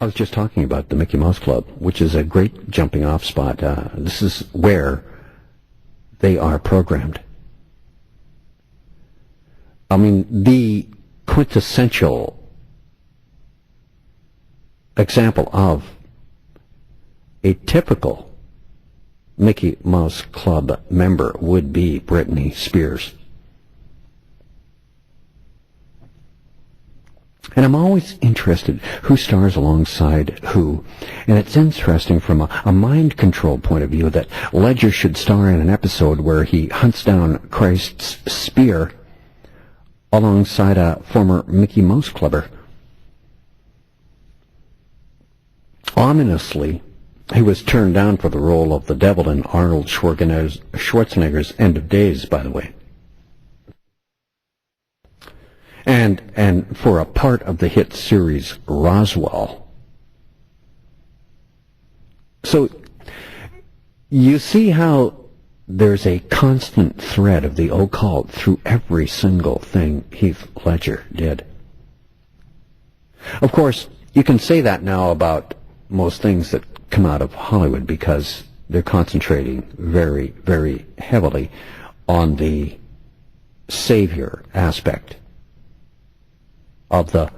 I was just talking about the Mickey Mouse Club, which is a great jumping off spot. This is where they are programmed. I mean, the quintessential example of a typical Mickey Mouse Club member would be Britney Spears. And I'm always interested who stars alongside who. And it's interesting from a mind control point of view that Ledger should star in an episode where he hunts down Christ's spear alongside a former Mickey Mouse Clubber. Ominously, he was turned down for the role of the devil in Arnold Schwarzenegger's End of Days, by the way. And for a part of the hit series Roswell. So you see how there's a constant thread of the occult through every single thing Heath Ledger did. Of course, you can say that now about most things that come out of Hollywood because they're concentrating very, very heavily on the savior aspect of the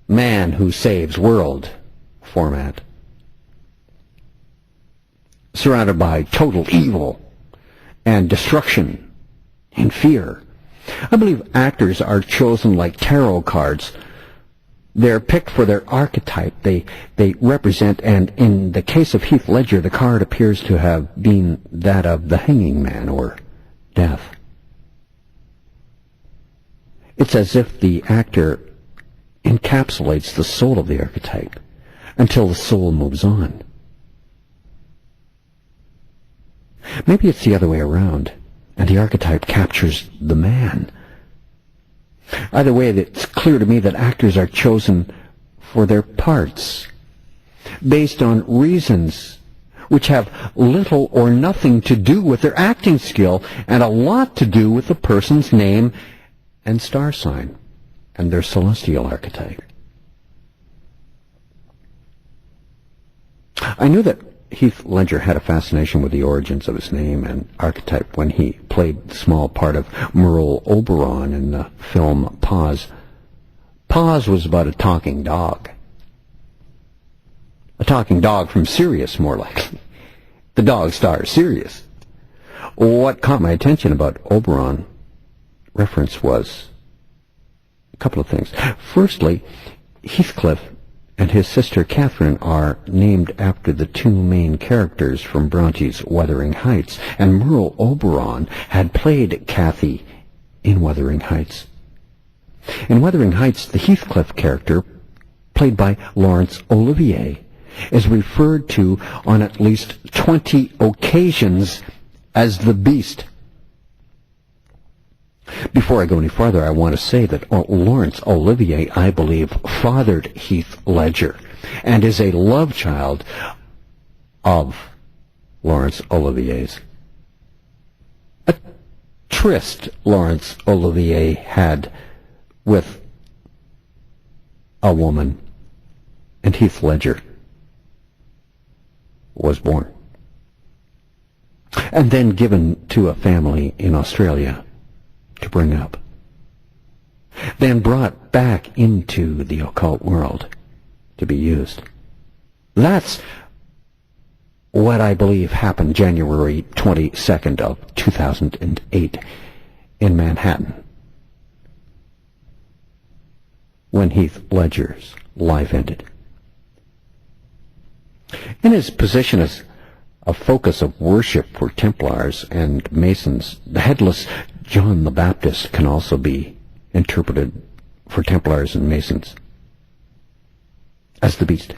man who saves world format, surrounded by total evil and destruction and fear. I believe actors are chosen like tarot cards. They're picked for their archetype they represent, and in the case of Heath Ledger, the card appears to have been that of the hanging man or death. It's as if the actor encapsulates the soul of the archetype until the soul moves on. Maybe it's the other way around, and the archetype captures the man. Either way, it's clear to me that actors are chosen for their parts based on reasons which have little or nothing to do with their acting skill and a lot to do with the person's name and star sign and their celestial archetype. I knew that Heath Ledger had a fascination with the origins of his name and archetype when he played the small part of Merle Oberon in the film Pause. Pause was about a talking dog. A talking dog from Sirius, more likely. The dog star Sirius. What caught my attention about Oberon reference was a couple of things. Firstly, Heathcliff and his sister Catherine are named after the two main characters from Bronte's Wuthering Heights, and Merle Oberon had played Cathy in Wuthering Heights. In Wuthering Heights, the Heathcliff character, played by Laurence Olivier, is referred to on at least 20 occasions as the Beast. Before I go any farther, I want to say that Laurence Olivier, I believe, fathered Heath Ledger and is a love child of Laurence Olivier's. A tryst Laurence Olivier had with a woman, and Heath Ledger was born. And then given to a family in Australia to bring up, then brought back into the occult world to be used. That's what I believe happened January 22nd of 2008 in Manhattan, when Heath Ledger's life ended. In his position as a focus of worship for Templars and Masons, the headless John the Baptist can also be interpreted for Templars and Masons as the Beast.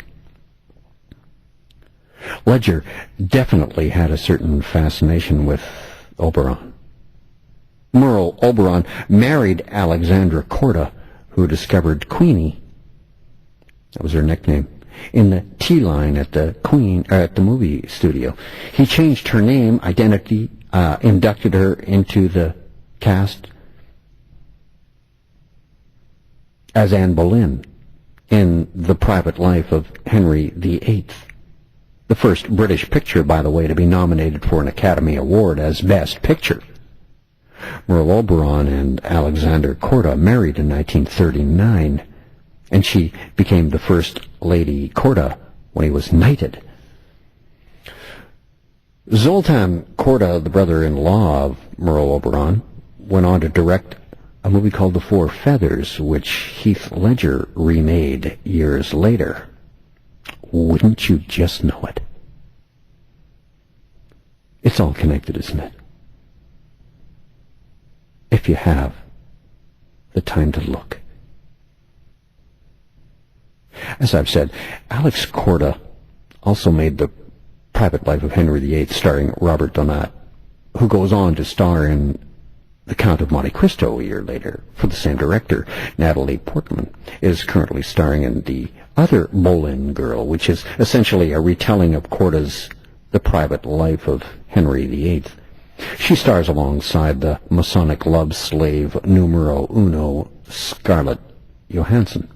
Ledger definitely had a certain fascination with Oberon. Merle Oberon married Alexandra Corda, who discovered Queenie, that was her nickname, in the tea line at the movie studio. He changed her name, identity, inducted her into the cast as Anne Boleyn in The Private Life of Henry VIII, the first British picture, by the way, to be nominated for an Academy Award as Best Picture. Merle Oberon and Alexander Korda married in 1939, and she became the first Lady Korda when he was knighted. Zoltan Korda, the brother-in-law of Merle Oberon, went on to direct a movie called The Four Feathers, which Heath Ledger remade years later. Wouldn't you just know it? It's all connected, isn't it? If you have the time to look. As I've said, Alex Korda also made The Private Life of Henry VIII, starring Robert Donat, who goes on to star in The Count of Monte Cristo a year later for the same director. Natalie Portman is currently starring in the other Boleyn Girl, which is essentially a retelling of Korda's The Private Life of Henry VIII. She stars alongside the Masonic love slave numero uno, Scarlett Johansson.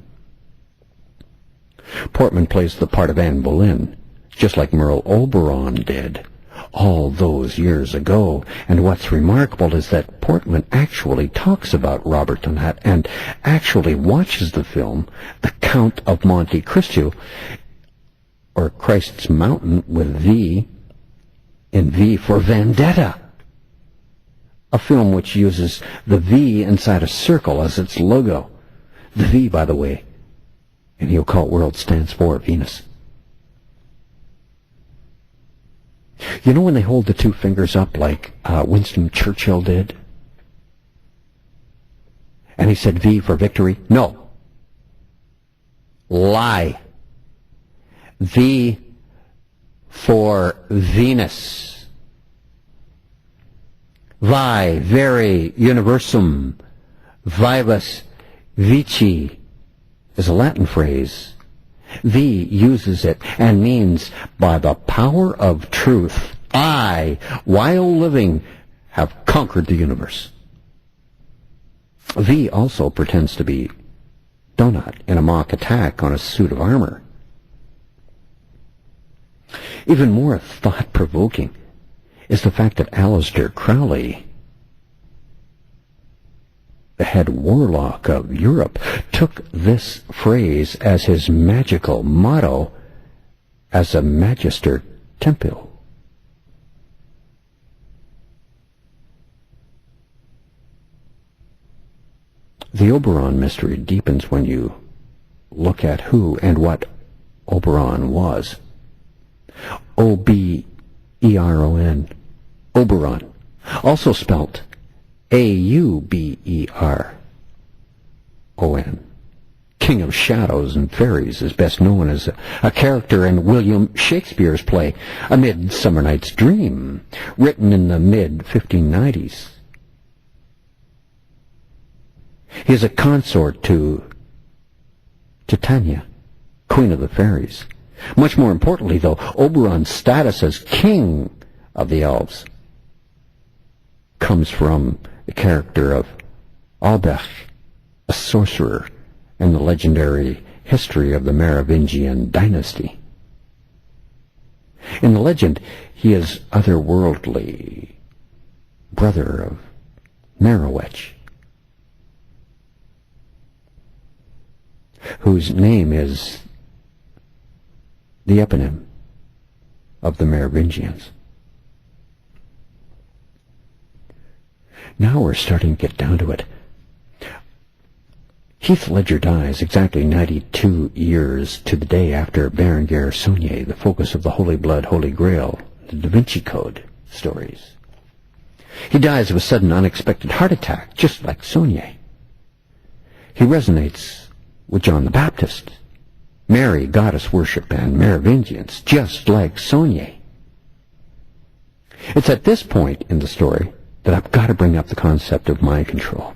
Portman plays the part of Anne Boleyn, just like Merle Oberon did all those years ago. And what's remarkable is that Portman actually talks about Robert Donat and actually watches the film The Count of Monte Cristo, or Christ's Mountain with V, in V for Vendetta, a film which uses the V inside a circle as its logo. The V, by the way, in the occult world stands for Venus. You know when they hold the two fingers up like Winston Churchill did? And he said V for victory? No. Lie. V for Venus. Vi, vere, universum, vivus, vici is a Latin phrase. V uses it and means, by the power of truth, I, while living, have conquered the universe. V also pretends to be Donat in a mock attack on a suit of armor. Even more thought-provoking is the fact that Aleister Crowley, the head warlock of Europe, took this phrase as his magical motto as a Magister Tempel. The Oberon mystery deepens when you look at who and what Oberon was. O-B-E-R-O-N, Oberon, also spelt A-U-B-E-R-O-N. King of Shadows and Fairies is best known as a character in William Shakespeare's play A Midsummer Night's Dream, written in the mid-1590s. He is a consort to Titania, Queen of the Fairies. Much more importantly, though, Oberon's status as king of the elves comes from the character of Albech, a sorcerer in the legendary history of the Merovingian dynasty. In the legend, he is otherworldly, brother of Merowech, whose name is the eponym of the Merovingians. Now we're starting to get down to it. Heath Ledger dies exactly 92 years to the day after Berenguer Saunier, the focus of the Holy Blood, Holy Grail, the Da Vinci Code stories. He dies of a sudden, unexpected heart attack, just like Saunier. He resonates with John the Baptist, Mary, goddess worship, and Merovingians, just like Saunier. It's at this point in the story that I've got to bring up the concept of mind control.